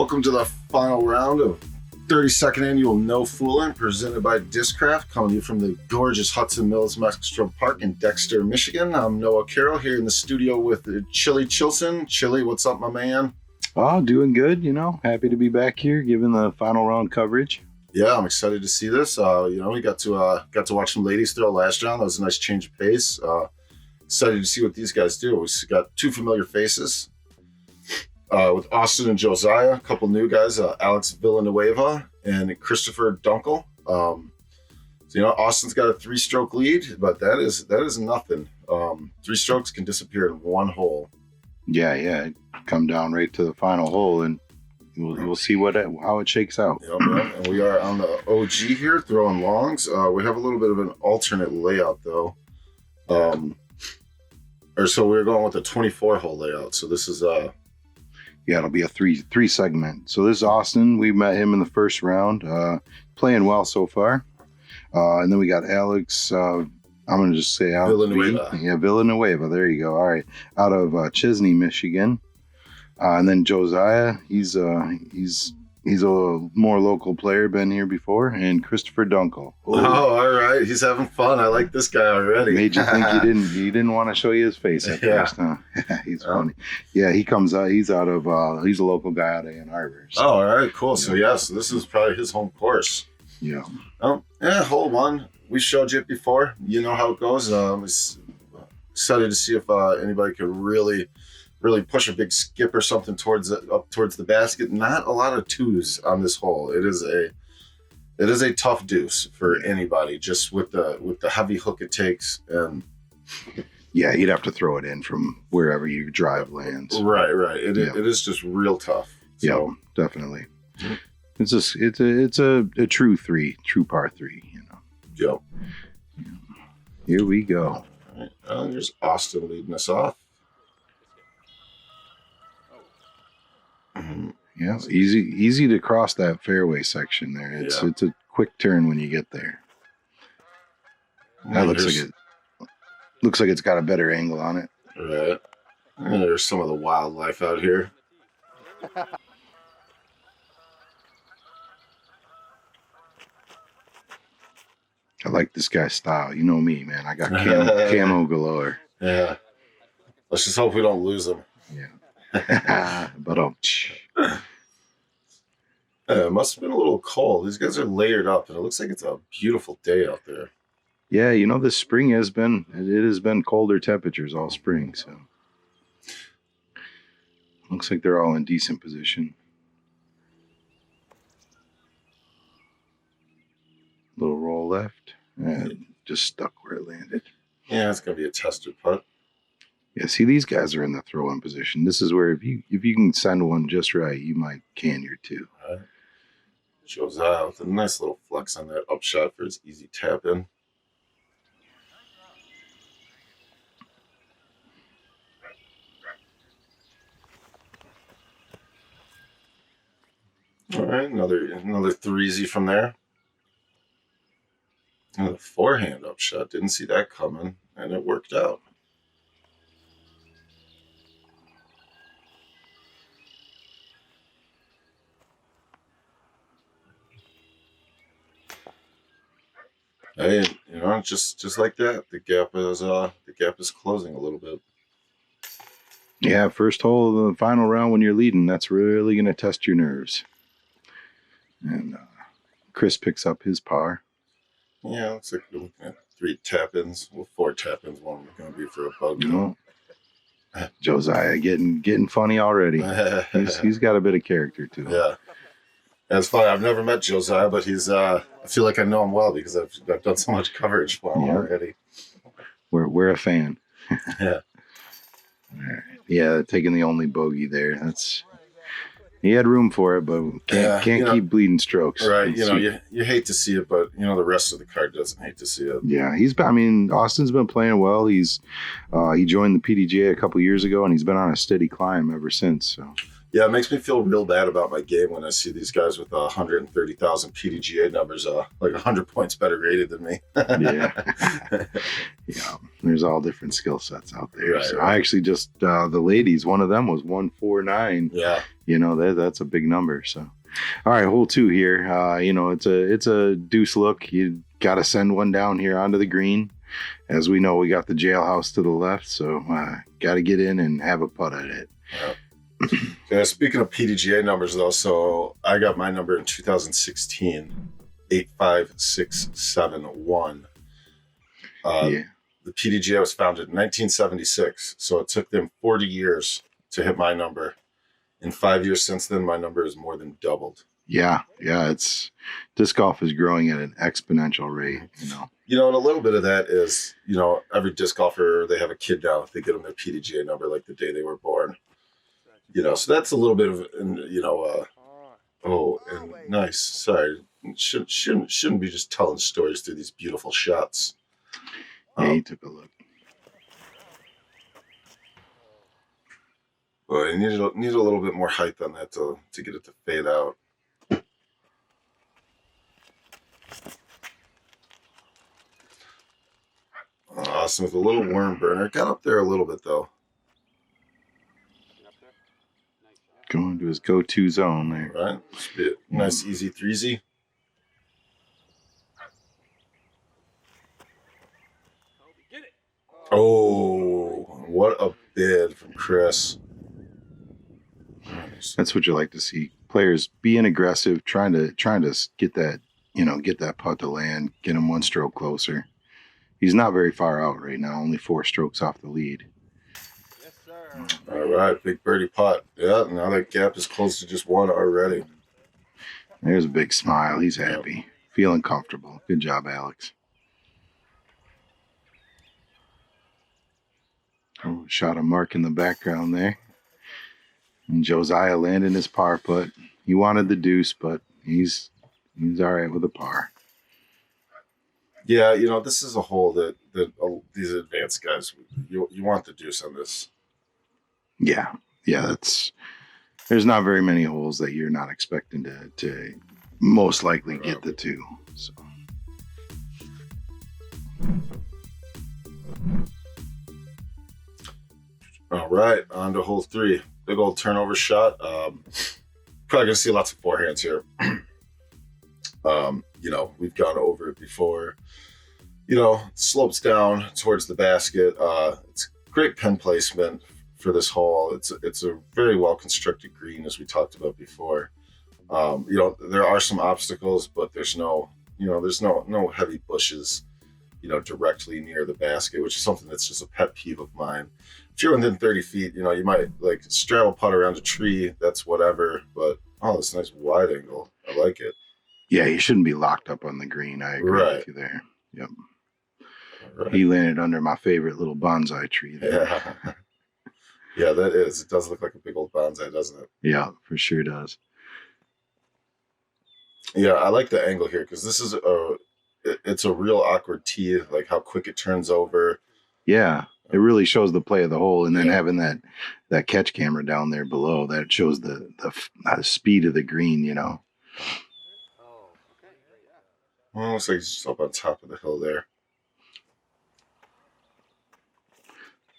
Welcome to the final round of 32nd annual No Foolin, presented by Discraft, coming to you from the gorgeous Hudson Mills Metro Park in Dexter, Michigan. I'm Noah Carroll here in the studio with Chili Chilson. Chili, what's up, my man? Oh, doing good. Happy to be back here, giving the final round coverage. Yeah, I'm excited to see this. We got to watch some ladies throw last round. That was a nice change of pace. Excited to see what these guys do. We got two familiar faces. With Austen and Josiah, a couple new guys, Alex Villanueva and Christopher Dunkel. Austin's got a 3-stroke lead, but that is nothing. 3 strokes can disappear in one hole. Yeah, come down right to the final hole, and we'll see how it shakes out. Yep. And we are on the OG here, throwing longs. We have a little bit of an alternate layout though. So we're going with a 24-hole layout. So this is it'll be a three segment. So this is Austin. We met him in the first round, playing well so far. And then we got Alex. I'm going to just say Alex Villanueva. Villanueva. There you go. All right, out of Chisney, Michigan. And then Josiah. He's a more local player, been here before, and Christopher Dunkel. Oh, all right. He's having fun. I like this guy already. Made you think he didn't want to show you his face at first, huh? He's funny. Yeah, he comes out. He's a local guy out of Ann Arbor. So. Oh, all right, cool. So so this is probably his home course. Yeah. Hole one. We showed you it before. You know how it goes. Excited to see if anybody could really push a big skip or something up towards the basket. Not a lot of twos on this hole. It is a tough deuce for anybody, just with the heavy hook it takes. And yeah, you'd have to throw it in from wherever your drive lands. Right. It is just real tough. So. Yeah, definitely. It's a true par three. Yep. Here we go. All right. There's Austin leading us off. Yeah, easy to cross that fairway section there. It's a quick turn when you get there. That looks like it's got a better angle on it. Right. And there's some of the wildlife out here. I like this guy's style. You know me, man. I got camo galore. Yeah. Let's just hope we don't lose him. Yeah. But it must have been a little cold. These guys are layered up, and it looks like it's a beautiful day out there. Yeah, this spring has been colder temperatures all spring, so looks like they're all in decent position. Little roll left, and just stuck where it landed. Yeah, it's gonna be a tester putt. Yeah, see, these guys are in the throw-in position. This is where if you can send one just right, you might can your two. All right. Josiah with a nice little flex on that upshot for his easy tap in. All right, another 3-easy from there. Another forehand upshot. Didn't see that coming, and it worked out. Hey, just like that, the gap is closing a little bit. Yeah, first hole of the final round when you're leading, that's really going to test your nerves. And Chris picks up his par. Yeah, looks like we're looking at 3 tap-ins. Well, 4 tap-ins. One we're going to be for a bug. Josiah getting funny already. He's got a bit of character to him. Yeah. That's funny. I've never met Josiah, but he's. I feel like I know him well because I've done so much coverage for him already. We're a fan. Yeah. Yeah, taking the only bogey there. He had room for it, but can't keep bleeding strokes. Right. You hate to see it, but the rest of the card doesn't hate to see it. Yeah, Austin's been playing well. He joined the PDGA a couple years ago, and he's been on a steady climb ever since. So. Yeah, it makes me feel real bad about my game when I see these guys with 130,000 PDGA numbers, like 100 points better rated than me. Yeah. Yeah. There's all different skill sets out there. Right, So right. I actually just, the ladies, one of them was 149. Yeah. You know, that's a big number. So, all right, hole 2 here. You know, it's a deuce look. You got to send one down here onto the green. As we know, we got the jailhouse to the left. So, got to get in and have a putt at it. Yeah. Yeah, speaking of PDGA numbers, though, so I got my number in 2016, 85671. Yeah. The PDGA was founded in 1976, so it took them 40 years to hit my number. In 5 years since then, my number is more than doubled. Yeah. It's disc golf is growing at an exponential rate, you know. You know, and a little bit of that is, you know, every disc golfer, they have a kid now, they get them their PDGA number like the day they were born. You know, so that's a little bit of, you know, and nice. Sorry, shouldn't be just telling stories through these beautiful shots. Yeah, he took a look. Well, you need a little bit more height on that to get it to fade out. Awesome, with a little worm burner. Got up there a little bit though. Going to his go-to zone there. Right, just be a nice easy 3Z. Oh, what a bid from Chris. Nice. That's what you like to see. Players being aggressive, trying to get that, you know, get that putt to land, get him one stroke closer. He's not very far out right now, only 4 strokes off the lead. Yes, sir. All right, big birdie putt. Yeah, now that gap is close to just 1 already. There's a big smile. He's happy, feeling comfortable. Good job, Alex. Oh, shot a mark in the background there. And Josiah landing his par putt. He wanted the deuce, but he's all right with a par. Yeah, you know, this is a hole that these advanced guys, you want the deuce on this. Yeah, there's not very many holes that you're not expecting to most likely get the 2. So. All right, on to hole 3. Big old turnover shot. Probably gonna see lots of forehands here. You know, we've gone over it before. You know, slopes down towards the basket. It's great pin placement for this hole. It's a very well constructed green, as we talked about before. You know, there are some obstacles, but there's no heavy bushes, you know, directly near the basket, which is something that's just a pet peeve of mine. If you're within 30 feet, you know, you might like straddle putt around a tree, that's whatever, but this nice wide angle. I like it. Yeah, he shouldn't be locked up on the green. I agree with you there. Yep. Right. He landed under my favorite little bonsai tree there. Yeah. Yeah, that is. It does look like a big old bonsai, doesn't it? Yeah, for sure does. Yeah, I like the angle here because this is it's a real awkward tee, like how quick it turns over. Yeah, it really shows the play of the hole, and then having that catch camera down there below, that shows the speed of the green, you know. Well, looks like he's just up on top of the hill there.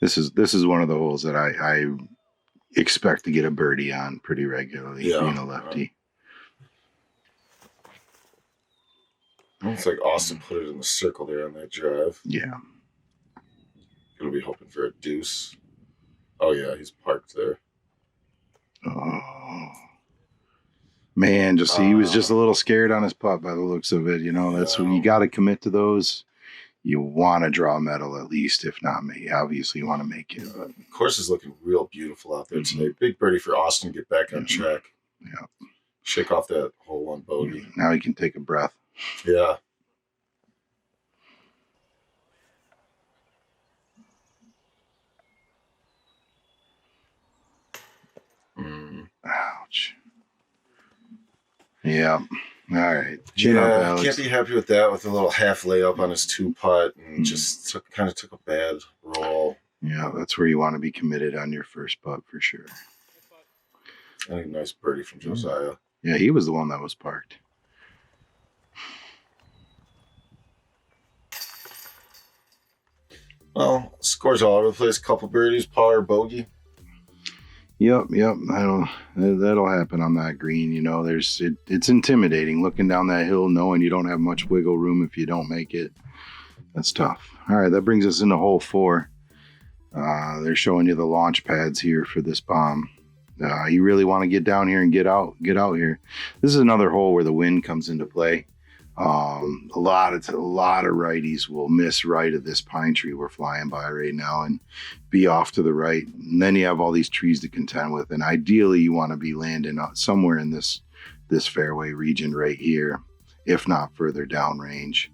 This is one of the holes that I expect to get a birdie on pretty regularly, being a lefty. Looks like Austen put it in the circle there on that drive. Yeah. Gonna be hoping for a deuce. Oh yeah, he's parked there. Oh. Man, he was just a little scared on his putt by the looks of it. You know, that's when you got to commit to those. You want to draw a medal at least, if not me. Obviously, you want to make it. But the course is looking real beautiful out there today. Big birdie for Austen to get back on track. Yeah. Shake off that hole 1 bogey. Now he can take a breath. Yeah. Ouch. Yeah. All right. Chin up, Alex. Can't be happy with that, with a little half layup on his 2 putt, and just kind of took a bad roll. Yeah, that's where you want to be committed on your first putt for sure. I think nice birdie from Josiah. Yeah, he was the one that was parked. Well, scores all over the place. Couple birdies, par or bogey. Yep. That'll happen on that green. You know, it's intimidating looking down that hill, knowing you don't have much wiggle room if you don't make it. That's tough. All right, that brings us into hole 4. They're showing you the launch pads here for this bomb. You really want to get down here and get out here. This is another hole where the wind comes into play. A lot of righties will miss right of this pine tree we're flying by right now and be off to the right. And then you have all these trees to contend with. And ideally, you want to be landing somewhere in this fairway region right here, if not further downrange.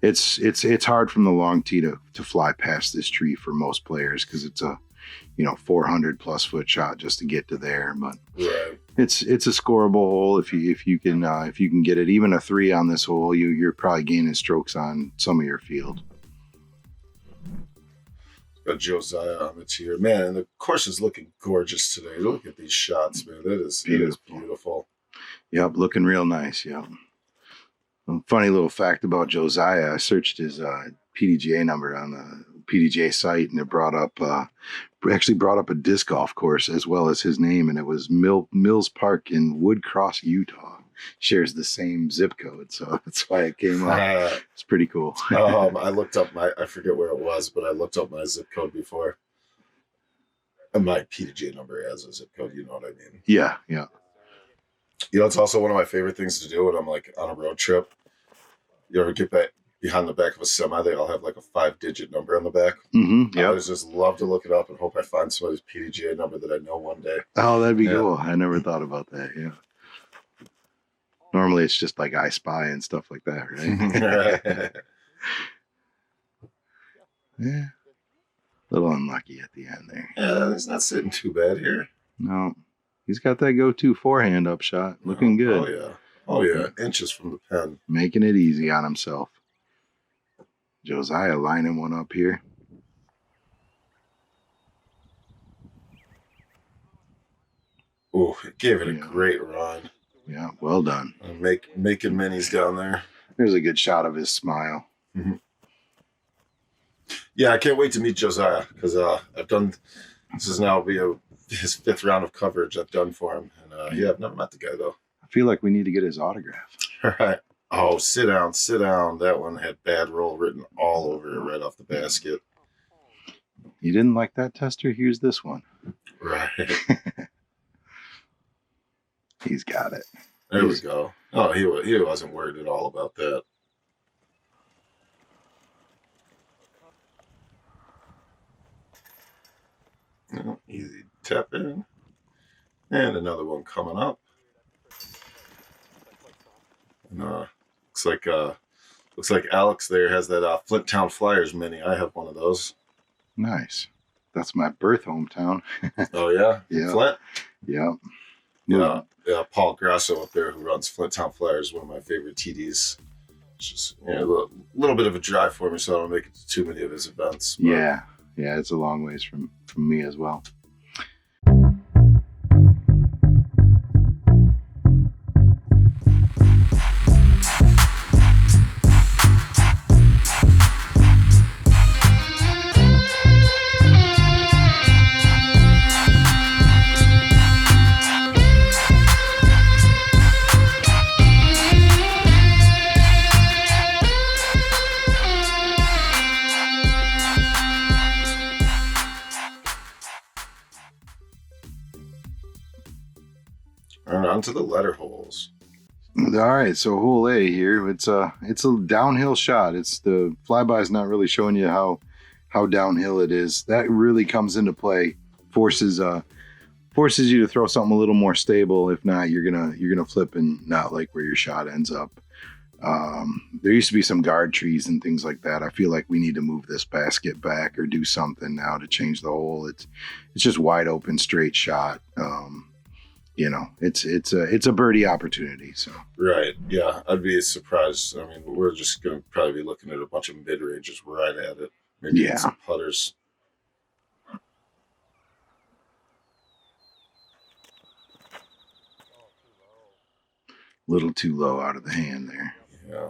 It's hard from the long tee to fly past this tree for most players because it's a 400 plus foot shot just to get to there. But right. It's a scoreable hole if you can get it. Even a 3 on this hole, you're probably gaining strokes on some of your field. Got Josiah on the tee here. Man, and the course is looking gorgeous today. Look at these shots, man. It is beautiful. Yep, looking real nice. Yep. A funny little fact about Josiah, I searched his PDGA number on the PDGA site, and it brought up a disc golf course as well as his name, and it was Mills Park in Woodcross, Utah. Shares the same zip code, so that's why it came up. It's pretty cool. I looked up I forget where it was, but I looked up my zip code before. And my PDGA number as a zip code, you know what I mean? Yeah. It's also one of my favorite things to do when I'm like on a road trip. You ever get back behind the back of a semi, they all have like a 5-digit number on the back. Mm-hmm. I always just love to look it up and hope I find somebody's PDGA number that I know one day. Oh, that'd be cool. I never thought about that. Yeah. Normally it's just like I Spy and stuff like that, right? Yeah. A little unlucky at the end there. Yeah, he's not sitting too bad here. No. He's got that go-to forehand up shot. Looking good. Oh, yeah. Inches from the pen. Making it easy on himself. Josiah lining one up here. Oh, gave it a great run. Yeah, well done. Making minis down there. There's a good shot of his smile. Mm-hmm. Yeah, I can't wait to meet Josiah because I've done. This is now be his 5th round of coverage I've done for him, and I've never met the guy though. I feel like we need to get his autograph. All right. Oh, sit down. That one had bad roll written all over it right off the basket. You didn't like that, Tester? Here's this one. Right. He's got it. There we go. Oh, he wasn't worried at all about that. Easy tap in. And another one coming up. And, looks like Alex there has that Flint Town Flyers mini. I have one of those. Nice. That's my birth hometown. Oh, yeah? Yeah. Flint? Yeah. Yeah, Paul Grasso up there who runs Flint Town Flyers, one of my favorite TDs. It's just a little bit of a drive for me, so I don't make it to too many of his events. But. Yeah, it's a long ways from me as well. And on to the letter holes. All right, so hole A here. It's a downhill shot. It's the flyby is not really showing you how downhill it is. That really comes into play. Forces you to throw something a little more stable. If not, you're gonna flip and not like where your shot ends up. There used to be some guard trees and things like that. I feel like we need to move this basket back or do something now to change the hole. It's just wide open, straight shot. It's a birdie opportunity. So Right, yeah, I'd be surprised. I mean, we're just gonna probably be looking at a bunch of mid ranges right at it. Maybe some putters. little too low out of the hand there. Yeah.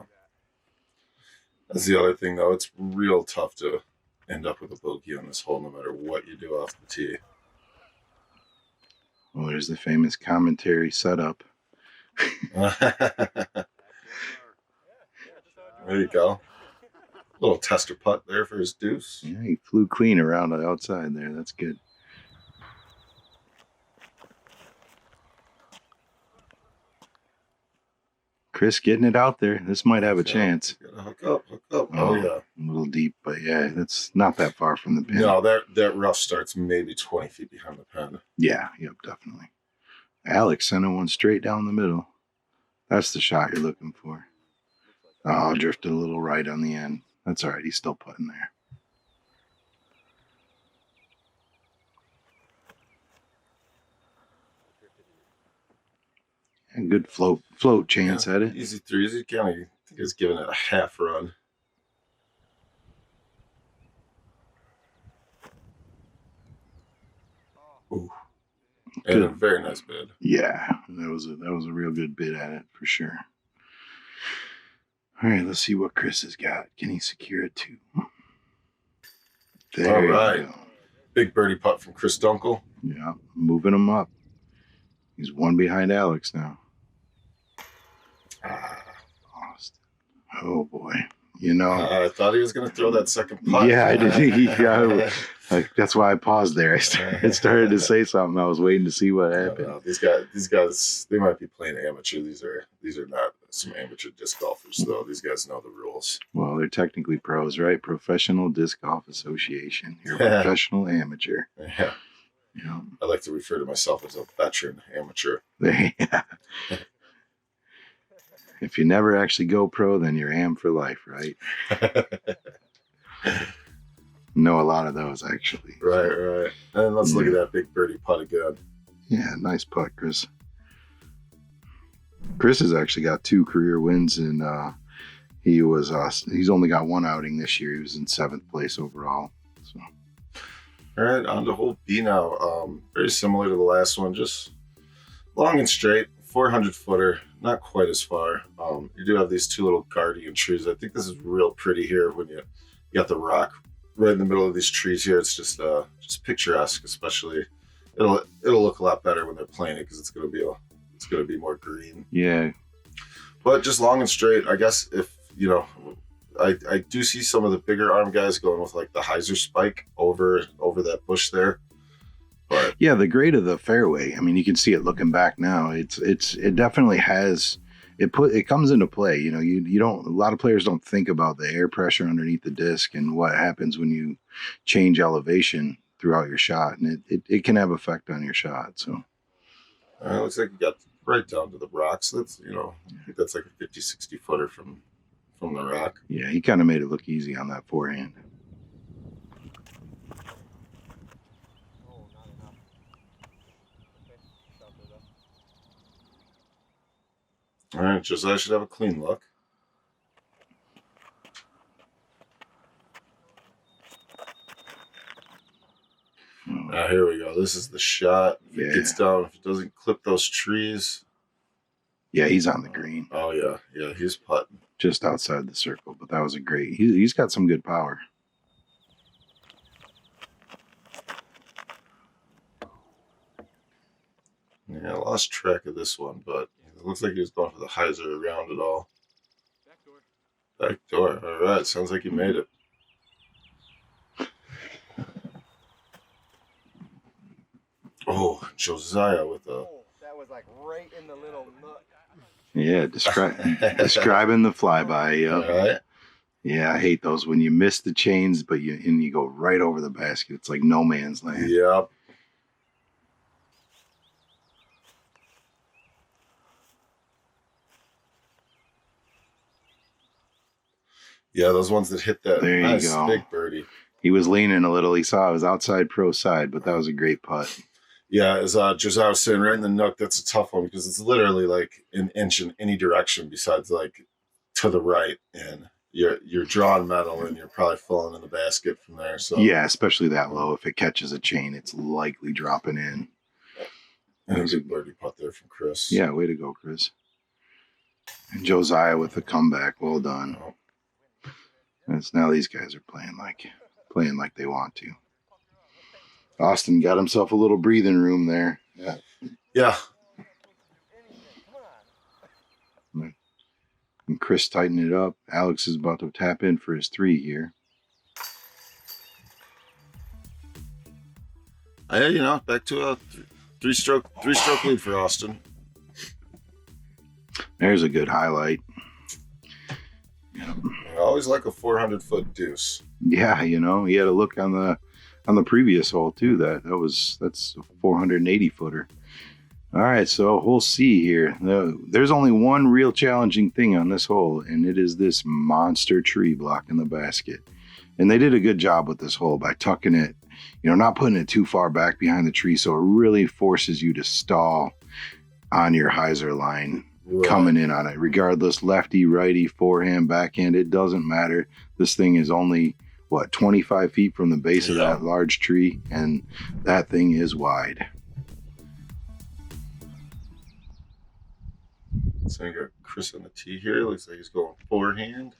That's the other thing, though. It's real tough to end up with a bogey on this hole, no matter what you do off the tee. Well, there's the famous commentary setup. There you go. Little tester putt there for his deuce. Yeah, he flew clean around the outside there. That's good. Chris getting it out there. This might have a chance. Gotta hook up. Oh, yeah. A little deep, but yeah, that's not that far from the pin. No, that rough starts maybe 20 feet behind the pin. Yeah, yep, definitely. Alex sending one straight down the middle. That's the shot you're looking for. Oh, drifted a little right on the end. That's all right. He's still putting there. And good float chance at it. Easy threes. He kind of is giving it a half run. Ooh. And a very nice bid. Yeah, that was a real good bid at it for sure. All right, let's see what Chris has got. Can he secure it too? There All right. you go. Big birdie putt from Chris Dunkel. Yeah, moving him up. He's one behind Alex now. Austin. Oh boy. You know, I thought he was going to throw that second putt. yeah, I did. That's why I paused there. I started to say something. I was waiting to see what happened. These guys, they might be playing amateur. These are not some amateur disc golfers, though. These guys know the rules. Well, they're technically pros, right? Professional Disc Golf Association. You're a professional amateur. Yeah. You know, I like to refer to myself as a veteran amateur. yeah. If you never actually go pro, then you're am for life, right? Know a lot of those, actually. Right. And let's look at that big birdie putt again. Yeah, nice putt, Chris. Chris has actually got 2 career wins, and he's only got 1 outing this year. He was in 7th place overall. So, all right, on to hole B now. Very similar to the last one, just long and straight, 400 footer, not quite as far. You do have these 2 little guardian trees. I think this is real pretty here when you got the rock right in the middle of these trees here. It's just picturesque, especially. It'll look a lot better when they're playing it because it's gonna be more green. yeah. But just long and straight. I guess if I do see some of the bigger arm guys going with like the hyzer spike over that bush there. But Yeah, the grade of the fairway. I mean, you can see it looking back now. It definitely has it comes into play. You don't. A lot of players don't think about the air pressure underneath the disc and what happens when you change elevation throughout your shot, and it can have effect on your shot. So it looks like you got right down to the rocks. That's I think that's like a 50-60 footer from the rock. yeah, he kind of made it look easy on that forehand. All right, Josiah should have a clean look. Now here we go. This is the shot. If it gets down, if it doesn't clip those trees. Yeah, he's on the green. Oh yeah, he's putting Just outside the circle, but that was a great. He's got some good power. Yeah, I lost track of this one, but it looks like he was going for the hyzer around it all. Back door. All right, sounds like he made it. Oh, Josiah with a. That was like right in the little nook. Yeah, describing the flyby. Yep. All right. Yeah, I hate those when you miss the chains, but you go right over the basket. It's like no man's land. Yep. Yeah, those ones that hit that There you nice go. big birdie. He was leaning a little. He saw it was outside pro side, but that was a great putt. Yeah, as Josiah was saying, right in the nook, that's a tough one because it's literally like an inch in any direction besides like to the right, and you're drawing metal and you're probably falling in the basket from there. So Yeah, especially that low. If it catches a chain, it's likely dropping in. and a big birdie putt there from Chris. Yeah, way to go, Chris. And Josiah with the comeback. Well done. It's now these guys are playing like they want to. Austen got himself a little breathing room there. Yeah. Yeah. And Chris tightened it up. Alex is about to tap in for his 3 here. Yeah, back to a three-stroke lead for Austen. There's a good highlight. I always like a 400-foot deuce. Yeah, he had a look on the previous hole too. That's a 480-footer. All right, so hole C here. There's only one real challenging thing on this hole, and it is this monster tree blocking the basket. And they did a good job with this hole by tucking it, not putting it too far back behind the tree, so it really forces you to stall on your hyzer line. Right. Coming in on it, regardless, lefty, righty, forehand, backhand, it doesn't matter. This thing is only 25 feet from the base of that large tree, and that thing is wide. So I got Chris on the tee here. Looks like he's going forehand.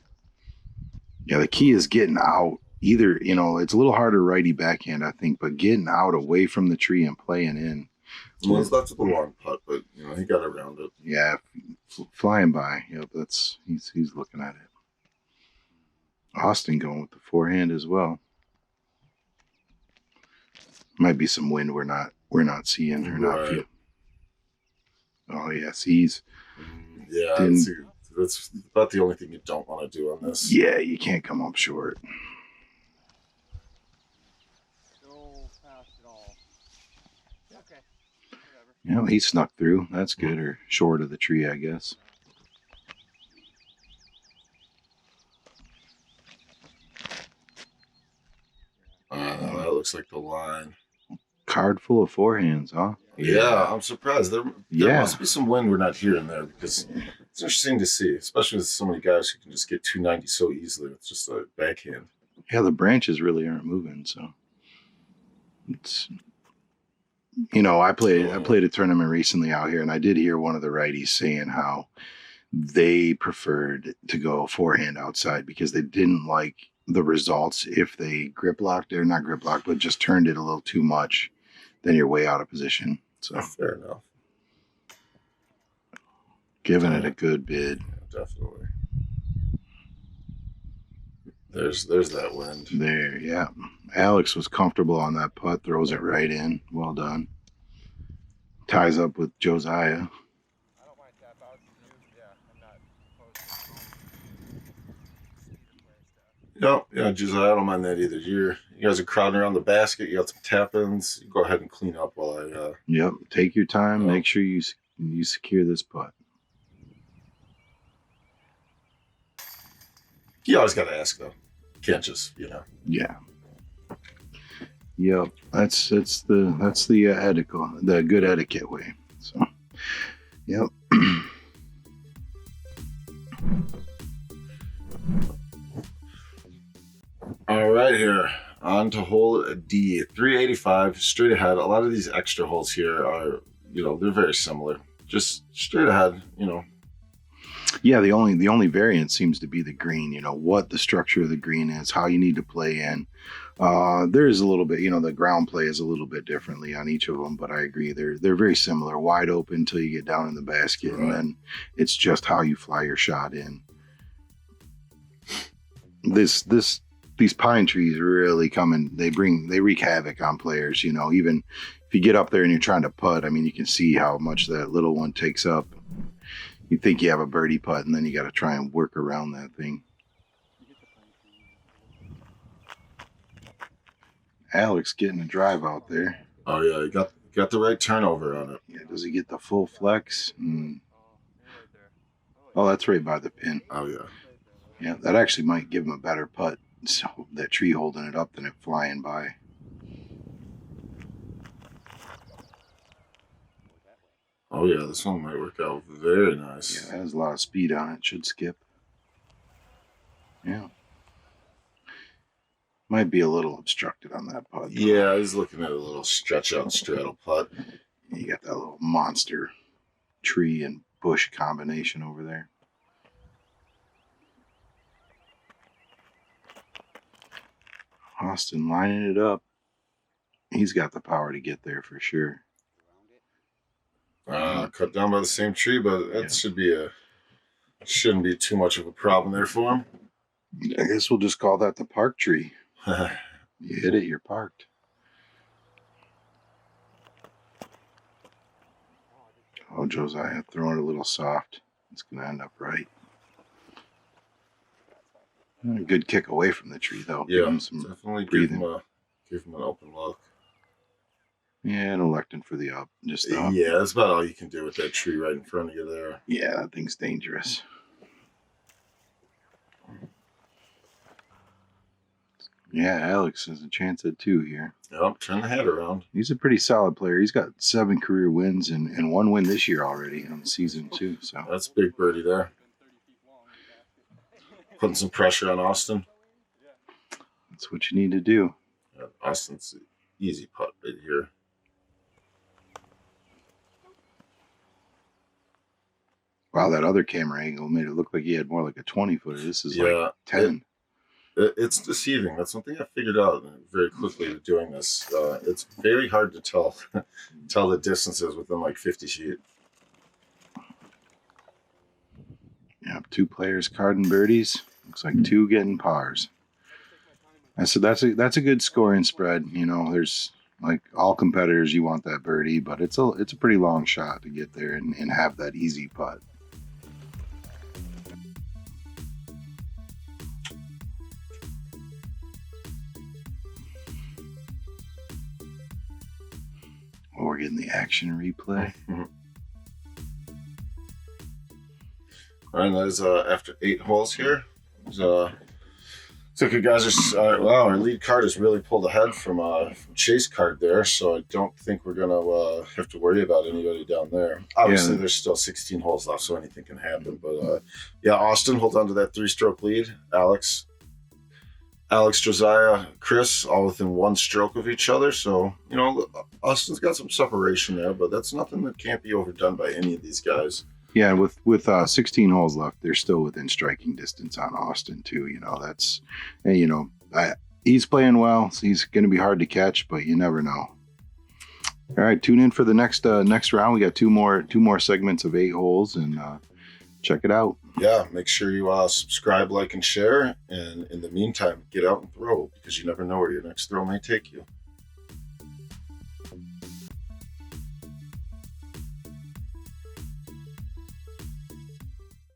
Yeah, the key is getting out. Either, it's a little harder righty backhand, I think, but getting out away from the tree and playing in. Well, he's left with a long putt, but he got around it. Yeah, flying by. Yep, he's looking at it. Austen going with the forehand as well. Might be some wind we're not seeing or not feeling. Oh yes, that's about the only thing you don't want to do on this. Yeah, you can't come up short. Yeah, he snuck through. That's good, or short of the tree, I guess. That looks like the line. Card full of forehands, huh? Yeah, I'm surprised. There must be some wind we're not hearing there, because it's interesting to see, especially with so many guys who can just get 290 so easily with just a backhand. Yeah, the branches really aren't moving, so it's... I played a tournament recently out here, and I did hear one of the righties saying how they preferred to go forehand outside because they didn't like the results if they grip locked, or not grip locked, but just turned it a little too much. Then you're way out of position. So fair enough. Giving it a good bid. Yeah, definitely. There's that wind. There, yeah. Alex was comfortable on that putt, throws it right in. Well done. Ties up with Josiah. I don't mind tap out. I'm not opposed to Yeah, Josiah, I don't mind that either. You guys are crowding around the basket. You got some tap-ins. You go ahead and clean up while I... Yep, take your time. Make sure you secure this putt. You always got to ask, though. Can't just, Yeah. Yep, that's the etiquette, the good etiquette way. So, yep. All right, here on to hole D, 385 straight ahead. A lot of these extra holes here are, they're very similar. Just straight ahead, Yeah, the only variance seems to be the green. What the structure of the green is, how you need to play in. There is a little bit, the ground play is a little bit differently on each of them, but I agree they're very similar, wide open until you get down in the basket, right. And then it's just how you fly your shot in. These pine trees really come in. They wreak havoc on players. Even if you get up there and you're trying to putt, you can see how much that little one takes up. You think you have a birdie putt, and then you got to try and work around that thing. Alex getting a drive out there. Oh yeah, you got the right turnover on it. Yeah, does he get the full flex? Oh, that's right by the pin. Oh yeah. Yeah, that actually might give him a better putt. So that tree holding it up than it flying by. Oh yeah, this one might work out very nice. Yeah, it has a lot of speed on it. Should skip. Yeah. Might be a little obstructed on that putt. Yeah, I was looking at a little stretch out straddle putt. You got that little monster tree and bush combination over there. Austen lining it up. He's got the power to get there for sure. Cut down by the same tree, but that shouldn't be too much of a problem there for him. I guess we'll just call that the park tree. You hit it, you're parked. Oh, Josiah, throwing it a little soft. It's going to end up right. A good kick away from the tree, though. Yeah, Give him some definitely breathing. give him an open look. Yeah, and electing for the up. Just the up. Yeah, that's about all you can do with that tree right in front of you there. Yeah, that thing's dangerous. Yeah, Alex has a chance at 2 here. Yep, turn the head around. He's a pretty solid player. He's got 7 career wins and 1 win this year already on the season, too. So That's big birdie there. Putting some pressure on Austen. that's what you need to do. Yeah, Austin's easy putt right here. Wow, that other camera angle made it look like he had more like a 20-footer. This is like 10. It's deceiving. That's something I figured out very quickly doing this. It's very hard to tell the distances within like 50 feet. Yeah, 2 players carding birdies. Looks like 2 getting pars. I said that's a good scoring spread. You know, there's like all competitors, you want that birdie, but it's a pretty long shot to get there and have that easy putt. Oh, we're getting the action replay. All right, that is after 8 holes here. So you guys are wow, our lead card has really pulled ahead from Chase card there, so I don't think we're gonna have to worry about anybody down there. Obviously, there's still 16 holes left, so anything can happen. But yeah, Austen holds on to that 3-stroke lead. Alex, Josiah, Chris, all within 1 stroke of each other. So you know, Austin's got some separation there, but that's nothing that can't be overdone by any of these guys. Yeah, with 16 holes left, they're still within striking distance on Austen too. You know, that's, you know, he's playing well. So he's going to be hard to catch, but you never know. All right, tune in for the next round. We got two more segments of 8 holes, and check it out. Yeah, make sure you subscribe, like, and share. And in the meantime, get out and throw, because you never know where your next throw may take you.